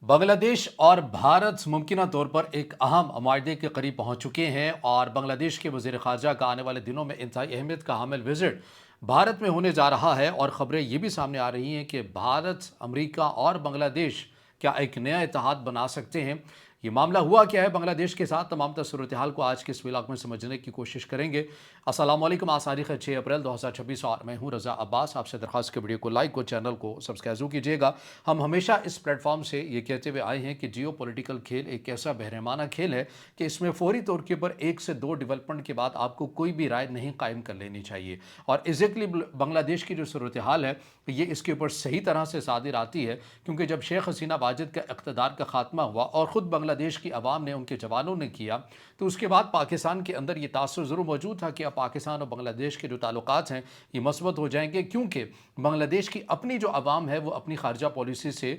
بنگلہ دیش اور بھارت ممکنہ طور پر ایک اہم معاہدے کے قریب پہنچ چکے ہیں اور بنگلہ دیش کے وزیر خارجہ کا آنے والے دنوں میں انتہائی اہمیت کا حامل وزٹ بھارت میں ہونے جا رہا ہے اور خبریں یہ بھی سامنے آ رہی ہیں کہ بھارت، امریکہ اور بنگلہ دیش کیا ایک نیا اتحاد بنا سکتے ہیں۔ یہ معاملہ ہوا کیا ہے بنگلہ دیش کے ساتھ، تمام تر صورتحال کو آج کے اس ولاگ میں سمجھنے کی کوشش کریں گے۔ السلام علیکم، آج تاریخ ہے 6 اپریل 2026 اور میں ہوں رضا عباس۔ آپ سے درخواست کہ ویڈیو کو لائک اور چینل کو سبسکرائب ضرور کیجیے گا۔ ہم ہمیشہ اس پلیٹ فارم سے یہ کہتے ہوئے آئے ہیں کہ جیو پولیٹیکل کھیل ایک ایسا بحرمانہ کھیل ہے کہ اس میں فوری طور کے پر ایک سے دو ڈیولپمنٹ کے بعد آپ کو کوئی بھی رائے نہیں قائم کر لینی چاہیے، اور ایگزیکٹلی بنگلہ دیش کی جو صورتحال ہے یہ اس کے اوپر صحیح طرح سے صادر آتی ہے، کیونکہ جب شیخ حسینہ واجد کا اقتدار کا خاتمہ ہوا اور خود بنگلہ دیش کی عوام نے، ان کے جوانوں نے کیا، تو اس کے بعد پاکستان کے اندر یہ تاثر ضرور موجود تھا کہ اب پاکستان اور بنگلہ دیش کے جو تعلقات ہیں یہ مثبت ہو جائیں گے، کیونکہ بنگلہ دیش کی اپنی جو عوام ہے وہ اپنی خارجہ پالیسی سے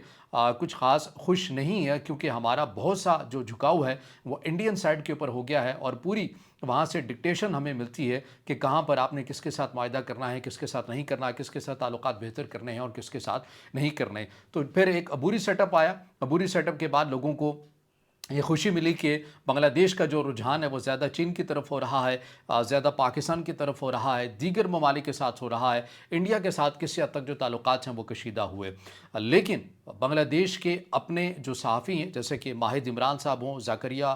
کچھ خاص خوش نہیں ہے، کیونکہ ہمارا بہت سا جو جھکاؤ ہے وہ انڈین سائیڈ کے اوپر ہو گیا ہے اور پوری وہاں سے ڈکٹیشن ہمیں ملتی ہے کہ کہاں پر آپ نے کس کے ساتھ معاہدہ کرنا ہے، کس کے ساتھ نہیں کرنا ہے، کس کے ساتھ تعلقات بہتر کرنے ہیں اور کس کے ساتھ نہیں کرنے۔ تو پھر ایک عبوری سیٹ اپ آیا، عبوری سیٹ اپ کے بعد لوگوں کو یہ خوشی ملی کہ بنگلہ دیش کا جو رجحان ہے وہ زیادہ چین کی طرف ہو رہا ہے، زیادہ پاکستان کی طرف ہو رہا ہے، دیگر ممالک کے ساتھ ہو رہا ہے، انڈیا کے ساتھ کسی حد تک جو تعلقات ہیں وہ کشیدہ ہوئے۔ لیکن بنگلہ دیش کے اپنے جو صحافی ہیں جیسے کہ ماہد عمران صاحب ہوں، زکریا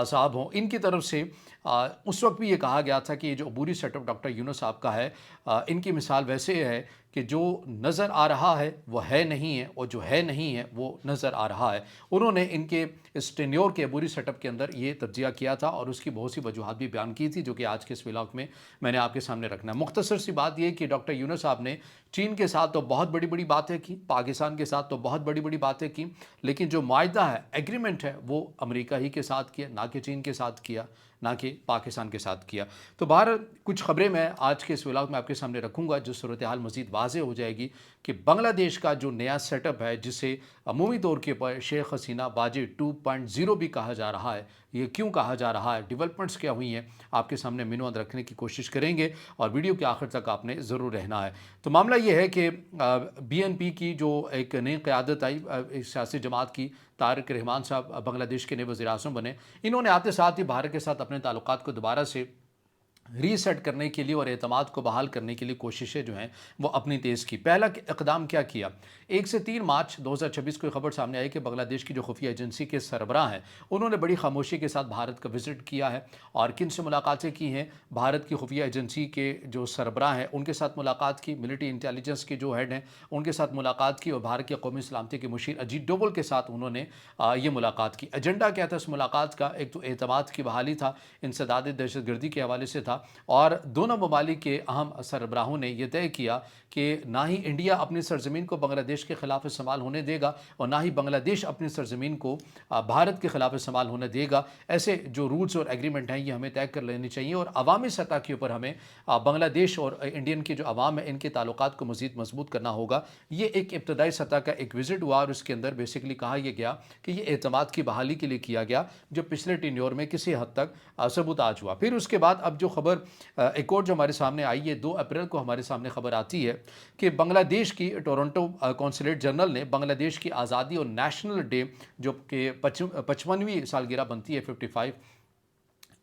صاحب ہوں، ان کی طرف سے اس وقت بھی یہ کہا گیا تھا کہ یہ جو عبوری سیٹ اپ ڈاکٹر یونس صاحب کا ہے، ان کی مثال ویسے ہے کہ جو نظر آ رہا ہے وہ ہے نہیں ہے، اور جو ہے نہیں ہے وہ نظر آ رہا ہے۔ انہوں نے ان کے اس ٹینیور کے عبوری سیٹ اپ کے اندر یہ تجزیہ کیا تھا اور اس کی بہت سی وجوہات بھی بیان کی تھی، جو کہ آج کے اس ولاگ میں نے آپ کے سامنے رکھنا ہے۔ مختصر سی بات یہ کہ ڈاکٹر یونس صاحب نے چین کے ساتھ تو بہت بڑی بڑی باتیں کی، پاکستان کے ساتھ تو بہت بڑی بڑی باتیں کی، لیکن جو معاہدہ ہے، ایگریمنٹ ہے، وہ امریکہ ہی کے ساتھ کیا، نہ کہ چین کے ساتھ کیا، نہ کہ پاکستان کے ساتھ کیا۔ تو باہر کچھ خبریں میں آج کے اس ولاگ میں آپ کے سامنے رکھوں گا، جو صورتحال مزید واضح ہو جائے گی کہ بنگلہ دیش کا جو نیا سیٹ اپ ہے، جسے عمومی طور کے پر شیخ حسینہ واجد 2.0 بھی کہا جا رہا ہے، یہ کیوں کہا جا رہا ہے، ڈیولپمنٹس کیا ہوئی ہیں، آپ کے سامنے منوند رکھنے کی کوشش کریں گے اور ویڈیو کے آخر تک آپ نے ضرور رہنا ہے۔ تو معاملہ یہ ہے کہ بی این پی کی جو ایک نئی قیادت آئی، ایک سیاسی جماعت کی، طارق رحمان صاحب بنگلہ دیش کے نئے وزیر اعظم بنے، انہوں نے آتے ساتھ ہی بھارت کے ساتھ اپنے تعلقات کو دوبارہ سے ری سیٹ کرنے کے لیے اور اعتماد کو بحال کرنے کے لیے کوششیں جو ہیں وہ اپنی تیز کی۔ پہلا اقدام کیا کیا؟ 1 سے 3 مارچ 2026 کو خبر سامنے آئی کہ بنگلہ دیش کی جو خفیہ ایجنسی کے سربراہ ہیں انہوں نے بڑی خاموشی کے ساتھ بھارت کا وزٹ کیا ہے، اور کن سے ملاقاتیں کی ہیں؟ بھارت کی خفیہ ایجنسی کے جو سربراہ ہیں ان کے ساتھ ملاقات کی، ملٹری انٹیلیجنس کے جو ہیڈ ہیں ان کے ساتھ ملاقات کی، اور بھارت کے قومی سلامتی کے مشیر اجیت ڈوبل کے ساتھ انہوں نے یہ ملاقات کی۔ ایجنڈا کیا تھا اس ملاقات کا؟ ایک تو اعتماد کی بحالی تھا، انسداد دہشت گردی کے حوالے سے تھا، اور دونوں ممالک کے اہم سربراہوں نے یہ طے کیا کہ نہ ہی انڈیا اپنی سرزمین کو بنگلہ دیش کے خلاف استعمال ہونے دے گا، اور نہ ہی بنگلہ دیش اپنی سرزمین کو بھارت کے خلاف استعمال ہونے دے گا۔ ایسے جو رولز اور ایگریمنٹ ہیں یہ ہمیں طے کر لینے چاہیے، اور عوامی سطح کے اوپر ہمیں بنگلہ دیش اور انڈین کی جو عوام ہے ان کے تعلقات کو مزید مضبوط کرنا ہوگا۔ یہ ایک ابتدائی سطح کا ایک وزٹ ہوا، اور اس کے اندر بیسیکلی کہا یہ گیا کہ یہ اعتماد کی بحالی کے لیے کیا گیا، جو پچھلے ٹینیور میں کسی حد تک ثبوتاج ہوا۔ پھر اس کے بعد اب جو خبر ایک اور جو ہمارے سامنے آئی ہے، 2 اپریل کو ہمارے سامنے خبر آتی ہے کہ بنگلہ دیش کی ٹورنٹو قونصلیٹ جنرل نے بنگلہ دیش کی آزادی اور نیشنل ڈے جو کہ 55ویں سالگرہ بنتی ہے 55،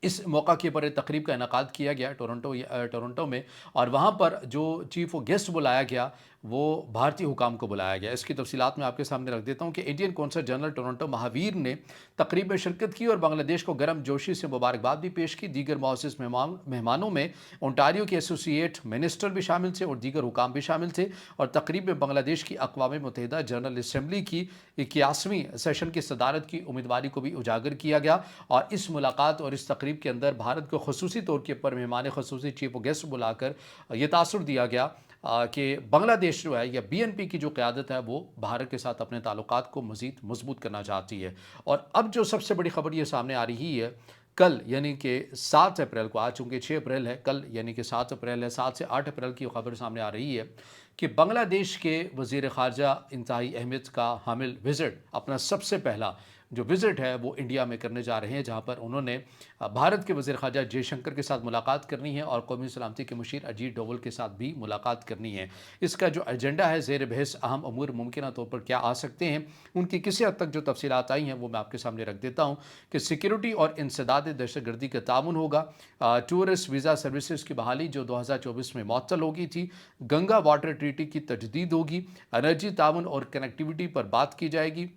اس موقع کے پر تقریب کا انعقاد کیا گیا ٹورنٹو میں، اور وہاں پر جو چیف گیسٹ بلایا گیا وہ بھارتی حکام کو بلایا گیا۔ اس کی تفصیلات میں آپ کے سامنے رکھ دیتا ہوں کہ Indian council general Toronto Mahavir نے تقریب میں شرکت کی اور بنگلہ دیش کو گرم جوشی سے مبارکباد بھی پیش کی۔ دیگر معزز مہمانوں میں اونٹاریو کے ایسوسیٹ منسٹر بھی شامل تھے اور دیگر حکام بھی شامل تھے، اور تقریب میں بنگلہ دیش کی اقوام متحدہ جنرل اسمبلی کی 81ویں سیشن کی صدارت کی امیدواری کو بھی اجاگر کیا گیا، اور اس ملاقات اور اس تقریب کے اندر بھارت کو خصوصی طور کے پر مہمان خصوصی چیف گیسٹ بلا کر یہ تاثر دیا گیا کہ بنگلہ دیش جو ہے یا بی این پی کی جو قیادت ہے وہ بھارت کے ساتھ اپنے تعلقات کو مزید مضبوط کرنا چاہتی ہے۔ اور اب جو سب سے بڑی خبر یہ سامنے آ رہی ہے، کل یعنی کہ 7 اپریل کو، آج چونکہ 6 اپریل ہے، کل یعنی کہ 7 اپریل ہے، 7 سے 8 اپریل کی خبر سامنے آ رہی ہے कि बांग्लादेश के वज़ीर ख़ारजा इंतहाई अहमियत का हामिल विज़िट, अपना सबसे पहला जो विज़िट है वो इंडिया में करने जा रहे हैं, जहां पर उन्होंने भारत के वज़ीर ख़ारजा जयशंकर के साथ मुलाकात करनी है और कौमी सलामती के मुशीर अजीत डोवल के साथ भी मुलाकात करनी है। इसका जो एजेंडा है, ज़ेर बहस अहम अमूर मुमकिन तौर पर क्या आ सकते हैं, उनकी किसी हद तक जो तफसीलात आई हैं वो मैं आपके सामने रख देता हूँ कि सिक्योरिटी और इंसदाद दहशतगर्दी का ताउन होगा, टूरिस्ट वीज़ा सर्विसेज की बहाली जो 2024 में मुअत्तल हो गई थी, गंगा वाटर ट्रीटी की तजदीद होगी, एनर्जी ताउन और कनेक्टिविटी पर बात की जाएगी,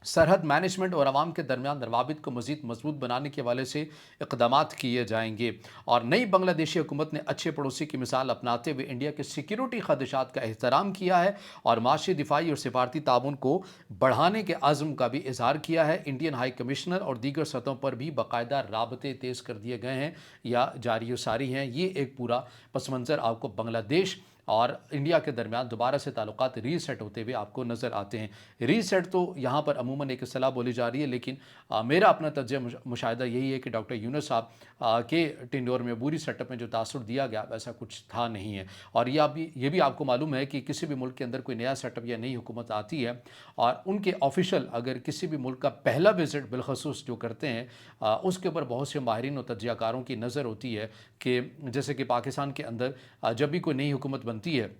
सरहद मैनेजमेंट और आवाम के दरमियान रवाबित को मज़ीद मजबूत बनाने के हवाले से इक़दामात किए जाएंगे। और नई बांग्लादेशी हुकूमत ने अच्छे पड़ोसी की मिसाल अपनाते हुए इंडिया के सिक्योरिटी खदशात का एहतराम किया है और माशी दिफाई और सिफारती ताउन को बढ़ाने के आज़म का भी इजहार किया है। इंडियन हाई कमिश्नर और दीगर सतहों पर भी बाकायदा राबते तेज़ कर दिए गए हैं या जारी सारी हैं। ये एक पूरा पस मंज़र आपको बांग्लादेश और इंडिया के दरमियान दोबारा से ताल्लुकात रीसेट होते हुए आपको नज़र आते हैं। रीसेट तो यहाँ पर अमूमन एक सलाह बोली जा रही है, लेकिन मेरा अपना तज्ज़िया मुशाहिदा यही है कि डॉक्टर यूनुस साहब के टेन्योर में अबूरी सेटअप में जो तासुर दिया गया वैसा कुछ था नहीं है। और ये भी आपको मालूम है कि किसी भी मुल्क के अंदर कोई नया सेटअप या नई हुकूमत आती है और उनके ऑफिशियल अगर किसी भी मुल्क का पहला विज़िट बिलखसूस जो करते हैं, उसके ऊपर बहुत से माहिरीन और तज्ज़ियाकारों की नज़र होती है कि जैसे कि पाकिस्तान के अंदर जब भी कोई नई हुकूमत बनती है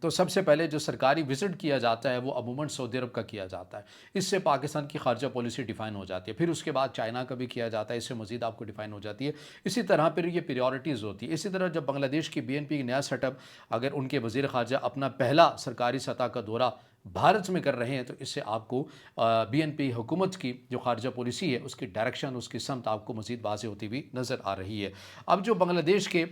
तो सबसे पहले जो सरकारी विज़िट किया जाता है वो अमूमन सऊदी अरब का किया जाता है। इससे पाकिस्तान की खारजा पॉलिसी डिफ़ाइन हो जाती है। फिर उसके बाद चाइना का भी किया जाता है, इससे मज़ीद आपको डिफ़ाइन हो जाती है। इसी तरह फिर ये प्रायोरिटीज़ होती है। इसी तरह जब बांग्लादेश की BNP नया सेटअप अगर उनके वज़ीर ख़ारजा अपना पहला सरकारी सतह का दौरा भारत में कर रहे हैं तो इससे आपको BNP हुकूमत की जो खारजा पॉलिसी है उसकी डायरेक्शन, उसकी समत आपको मज़ीद वाज़ेह होती हुई नज़र आ रही है। अब जो बांग्लादेश के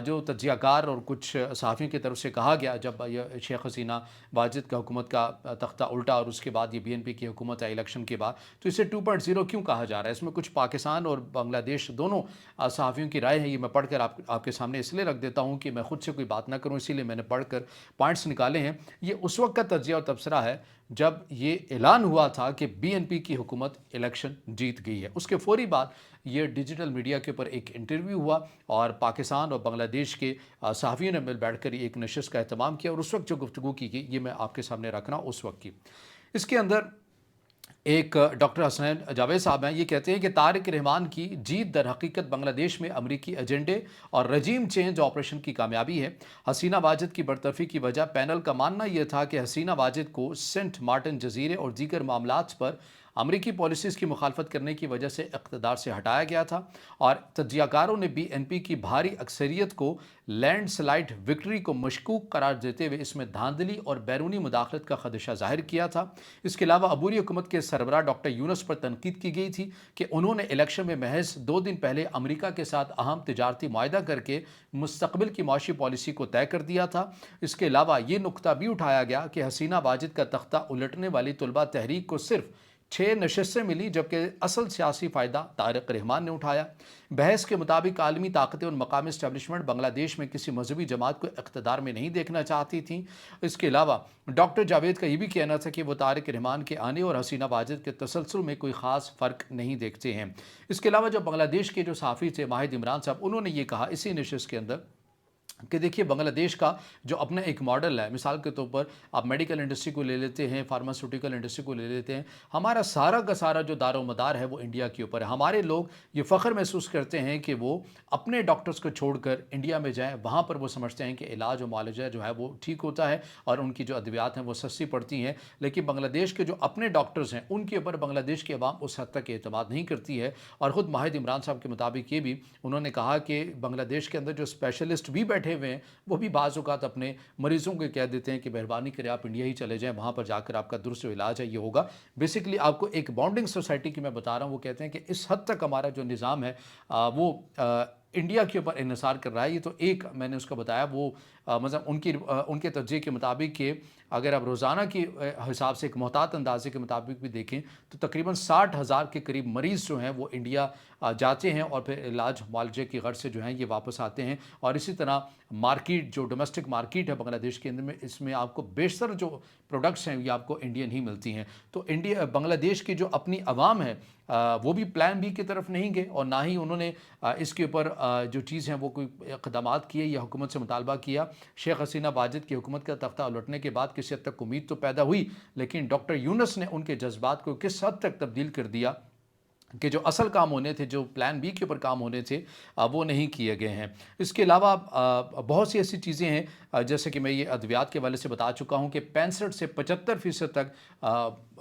जो तज्ज़ियाकार और कुछ सहाफ़ियों की तरफ से कहा गया जब यह शेख हसीना वाजिद का हुकूमत का तख्ता उल्टा और उसके बाद ये BNP की हुकूमत है इलेक्शन के बाद, तो इसे 2.0 क्यों कहा जा रहा है? इसमें कुछ पाकिस्तान और बांग्लादेश दोनों सहाफ़ियों की राय है। ये मैं पढ़कर आपके सामने इसलिए रख देता हूँ कि मैं खुद से कोई बात ना करूँ, इसीलिए मैंने पढ़कर पॉइंट्स निकाले हैं। ये उस वक्त का तज्ज़िया और तबसरा है जब ये ऐलान हुआ था कि BNP की हुकूमत इलेक्शन जीत गई है। उसके फौरी बाद ये डिजिटल मीडिया के ऊपर एक इंटरव्यू हुआ और पाकिस्तान और बांग्लादेश के सहाफ़ियों ने मिल बैठकर एक नशिस्त का एहतमाम किया और उस वक्त जो गुफ्तगू की गई ये मैं आपके सामने रख रहा हूँ उस वक्त की। इसके अंदर एक डॉक्टर हसनैन जावेद साहब हैं, ये कहते हैं कि तारिक रहमान की जीत दर हकीकत बांग्लादेश में अमरीकी एजेंडे और रजीम चेंज ऑपरेशन की कामयाबी है। हसीना वाजिद की बरतरफी की वजह पैनल का मानना यह था कि हसीना वाजिद को सेंट मार्टिन जजीरे और दीगर मामलात पर अमरीकी पॉलिसीज़ की मुखालफत करने की वजह से इक़्तिदार से हटाया गया था और तज्ज़ियाकारों ने BNP की भारी अक्सरियत को लैंडस्लाइड विक्ट्री को मशकूक करार देते हुए इसमें धांधली और बैरूनी मुदाखलत का खदशा जाहिर किया था। इसके अलावा अबूरी हुकूमत के सरबराह डॉक्टर यूनुस पर तनकीद की गई थी कि उन्होंने इलेक्शन में महज 2 दिन पहले अमरीका के साथ अहम तिजारती मुआहदा करके मुस्तकबिल की माशी पॉलिसी को तय कर दिया था। इसके अलावा ये नुकता भी उठाया गया कि हसीना वाजिद का तख्ता उलटने वाली तुलबा तहरीक को सिर्फ 6 नशस्तें मिली, जबकि असल सियासी फ़ायदा तारिक रहमान ने उठाया। बहस के मुताबिक आलमी ताकतें और मकामी इस्टेब्लिशमेंट बांग्लादेश में किसी मजहबी जमात को इक़्तिदार में नहीं देखना चाहती थीं। इसके अलावा डॉक्टर जावेद का ये भी कहना था कि वो तारिक रहमान के आने और हसीना वाजिद के तसलसल में कोई ख़ास फ़र्क नहीं देखते हैं। इसके अलावा जब बांग्लादेश के जो सहाफ़ी थे माहिद इमरान साहब, उन्होंने ये कहा इसी नशिस्त के अंदर कि देखिए बांग्लादेश का जो अपना एक मॉडल है, मिसाल के तौर पर आप मेडिकल इंडस्ट्री को ले लेते हैं, फार्मास्यूटिकल इंडस्ट्री को ले लेते हैं, हमारा सारा का सारा जो दारोमदार है वो इंडिया के ऊपर है। हमारे लोग ये फ़ख्र महसूस करते हैं कि वो अपने डॉक्टर्स को छोड़कर इंडिया में जाएँ, वहाँ पर वो समझते हैं कि इलाज और मुआलजा जो है वो ठीक होता है और उनकी जो अद्वियात हैं वो सस्ती पड़ती हैं। लेकिन बांग्लादेश के जो अपने डॉक्टर्स हैं उनके ऊपर बांग्लादेश की अवाम उस हद तक एतमाद नहीं करती है। और ख़ुद माहिद इमरान साहब के मुताबिक ये भी उन्होंने कहा कि बांग्लादेश के अंदर जो स्पेशलिस्ट भी बैठे हुए हैं वो भी बाज़ औक़ात अपने मरीज़ों को कह देते हैं कि मेहरबानी करें आप इंडिया ही चले जाएं, वहाँ पर जाकर आपका दुरुस्त जो इलाज है ये होगा। बेसिकली आपको एक बॉन्डिंग सोसाइटी की मैं बता रहा हूँ। वो कहते हैं कि इस हद तक हमारा जो निज़ाम है वो इंडिया के ऊपर इन्हिसार कर रहा है। ये तो एक मैंने उसका बताया वो मतलब उनके तज्ज़िये के मुताबिक कि अगर आप रोज़ाना की हिसाब से एक मोहतात अंदाजे के मुताबिक भी देखें तो तकरीबन 60,000 के करीब मरीज़ जो हैं वो इंडिया जाते हैं और फिर इलाज मुआलजे की गर्ज से जो हैं ये वापस आते हैं। और इसी तरह मार्केट, जो डोमेस्टिक मार्केट है बांग्लादेश के अंदर में, इसमें आपको बेशतर जो प्रोडक्ट्स हैं ये आपको इंडियन ही मिलती हैं। तो बांग्लादेश की जो अपनी आवाम है वो भी प्लान बी की तरफ नहीं गए और ना ही उन्होंने इसके ऊपर जो चीज़ हैं वो कोई इक़दामात किए या हुकूमत से मुतालबा किया। शेख हसीना वाजिद की हुकूमत का तख्ता उलटने के बाद किसी हद तक उम्मीद तो पैदा हुई, लेकिन डॉक्टर यूनुस ने उनके जज्बात को किस हद तक तब्दील कर दिया कि जो असल काम होने थे, जो प्लान बी के ऊपर काम होने थे, वो नहीं किए गए हैं। इसके अलावा बहुत सी ऐसी चीज़ें हैं जैसे कि मैं ये अद्वियात के हवाले से बता चुका हूँ कि 65 से 75% तक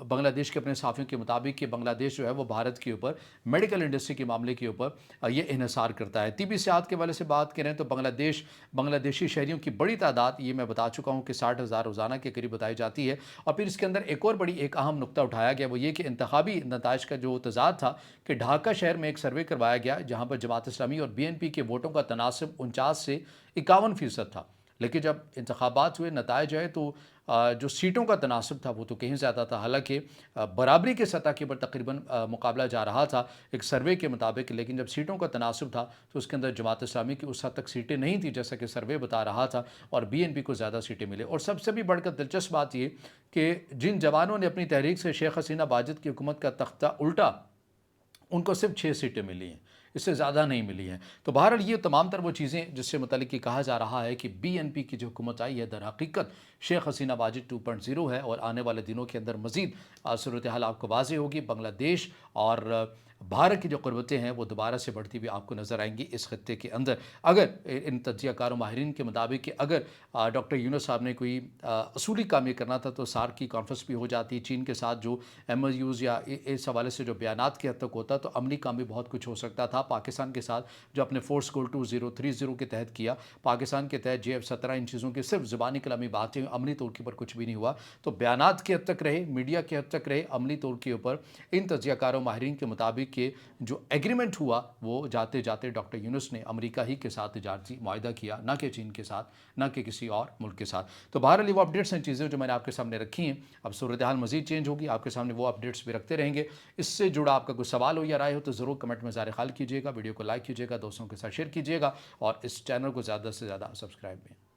बांग्लादेश के अपने साफियों के मुताबिक कि बांग्लादेश जो है वो भारत के ऊपर मेडिकल इंडस्ट्री के मामले के ऊपर ये इन्हिसार करता है। तिब्बी सेहत के हवाले से बात करें तो बांग्लादेशी शहरियों की बड़ी तादाद, ये मैं बता चुका हूँ कि 60,000 रोज़ाना के करीब बताई जाती है। और फिर इसके अंदर एक और एक अहम नुक्ता उठाया गया, वो ये कि इंतखाबी नताइज का जो तजाद था कि ढाका शहर में एक सर्वे करवाया गया जहां पर जमात इस्लामी और बीएनपी के वोटों का तनासिब 49 से 51% था, लेकिन जब इंतखाबात हुए, नताइज आए, तो जो सीटों का तनासिब था वो तो कहीं ज़्यादा था। हालांकि बराबरी के सतह के ऊपर तकरीबन मुकाबला जा रहा था एक सर्वे के मुताबिक, लेकिन जब सीटों का तनासिब था तो उसके अंदर जमात इस्लामी की उस हद तक सीटें नहीं थी जैसा कि सर्वे बता रहा था, और बीएनपी को ज़्यादा सीटें मिले। और सबसे भी बढ़कर दिलचस्प बात ये कि जिन जवानों ने अपनी तहरीक से शेख हसीना वाजिद की हुकूमत का तख्ता उल्टा, उनको सिर्फ 6 सीटें मिली हैं, इससे ज़्यादा नहीं मिली हैं। तो बहरहाल ये तमाम तर वो चीज़ें जिससे मुतल्लिक़ कहा जा रहा है कि बीएनपी की जो हुकूमत आई है दर हकीकत शेख हसीना वाजिद 2.0 है, और आने वाले दिनों के अंदर मज़ीद सूरत हाल आपको वाज़ेह होगी। बांग्लादेश और भारत की जो क़ुरबतें हैं वो दोबारा से बढ़ती हुई आपको नज़र आएंगी इस खत्ते के अंदर। अगर इन तज्ज़ियाकार माहिरीन के मुताबिक कि अगर डॉक्टर यूनुस साहब ने कोई असूली काम ये करना था तो सार्क की कॉन्फ्रेंस भी हो जाती, चीन के साथ जो MOUs या इस हवाले से जो बयानात के हद तक होता, तो अमली काम भी बहुत कुछ हो सकता था। पाकिस्तान के साथ जो अपने फोर्स गोल 2030 के तहत किया, पाकिस्तान के तहत JF-17, इन चीज़ों की सिर्फ ज़बानी कलामी बातें, अमली तौर के ऊपर कुछ भी नहीं हुआ। तो बयानात के हद तक रहे, मीडिया के हद तक रहे, अमली तौर के ऊपर इन तज्ज़ियाकारों माहिरीन के मुताबिक कि जो एग्रीमेंट हुआ वो जाते जाते डॉक्टर यूनुस ने अमेरिका ही के साथ तिजारती मुआहदा किया, ना कि चीन के साथ, ना कि किसी और मुल्क के साथ। तो बहरहाल वो अपडेट्स हैं, चीज़ें जो मैंने आपके सामने रखी हैं। अब सूरत हाल मज़ीद चेंज होगी, आपके सामने वो अपडेट्स भी रखते रहेंगे। इससे जुड़ा आपका कोई सवाल हो या राय हो तो ज़रूर कमेंट में ज़ाहिर ख्याल कीजिएगा, वीडियो को लाइक कीजिएगा, दोस्तों के साथ शेयर कीजिएगा और इस चैनल को ज़्यादा से ज़्यादा सब्सक्राइब में